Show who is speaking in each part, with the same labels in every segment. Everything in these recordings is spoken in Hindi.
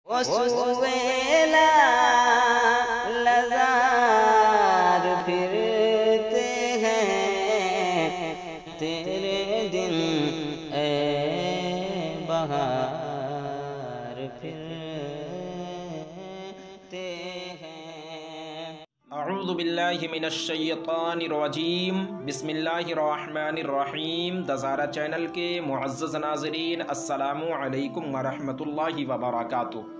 Speaker 1: वो सुवेला लजार फिरते हैं तेरे दिन ए बहार फिरते हैं।
Speaker 2: अऊज़ु बिल्लाहि मिनश्शैतानिर्रजीम बिस्मिल्लाहिर्रहमानिर्रहीम। दज़ारा चैनल के मुअज़्ज़ज़ नाज़रीन, अस्सलामु अलैकुम वरहमतुल्लाहि वबरकातुहू।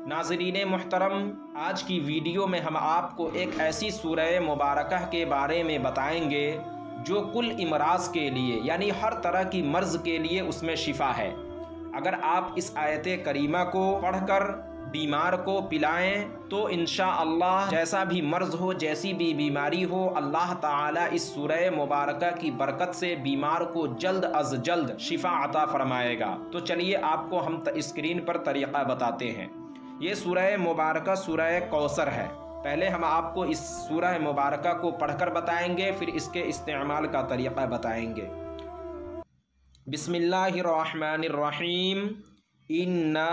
Speaker 2: नाज़रीन मुहतरम, आज की वीडियो में हम आपको एक ऐसी सूरह मुबारकह के बारे में बताएंगे जो कुल इमराज़ के लिए यानी हर तरह की मर्ज़ के लिए उसमें शिफा है। अगर आप इस आयत करीमा को पढ़कर बीमार को पिलाएं तो इंशाअल्लाह जैसा भी मर्ज़ हो, जैसी भी बीमारी हो, अल्लाह ताला इस सूरह मुबारका की बरकत से बीमार को जल्द अज जल्द शिफा अता फरमाएगा। तो चलिए आपको हम स्क्रीन पर तरीक़ा बताते हैं। ये सूरह मुबारका सूरह कौसर है। पहले हम आपको इस सूरह मुबारका को पढ़कर बताएंगे, फिर इसके इस्तेमाल का तरीक़ा बताएंगे। बिस्मिल्लाहिर्रहमानिर्रहीम। इन्ना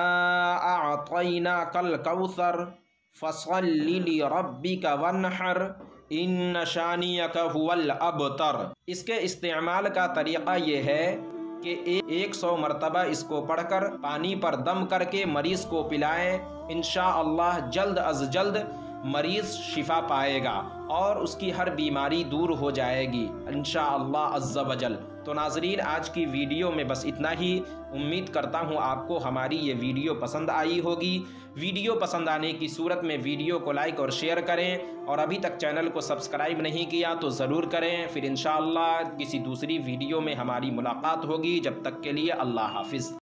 Speaker 2: अअतैनाकल कौसर फसल्लि लिरब्बिका वन्हर इन्न शानियक हुवल अबतर। इसके इस्तेमाल का तरीक़ा ये है कि 100 मरतबा इसको पढ़कर पानी पर दम करके मरीज़ को पिलाएं। इंशाअल्लाह जल्द अज जल्द मरीज़ शिफा पाएगा और उसकी हर बीमारी दूर हो जाएगी इंशाअल्लाह अज़्ज़ वजल। तो नाज़रीन, आज की वीडियो में बस इतना ही। उम्मीद करता हूँ आपको हमारी ये वीडियो पसंद आई होगी। वीडियो पसंद आने की सूरत में वीडियो को लाइक और शेयर करें, और अभी तक चैनल को सब्सक्राइब नहीं किया तो ज़रूर करें। फिर इंशाअल्लाह किसी दूसरी वीडियो में हमारी मुलाकात होगी। जब तक के लिए अल्लाह हाफिज़।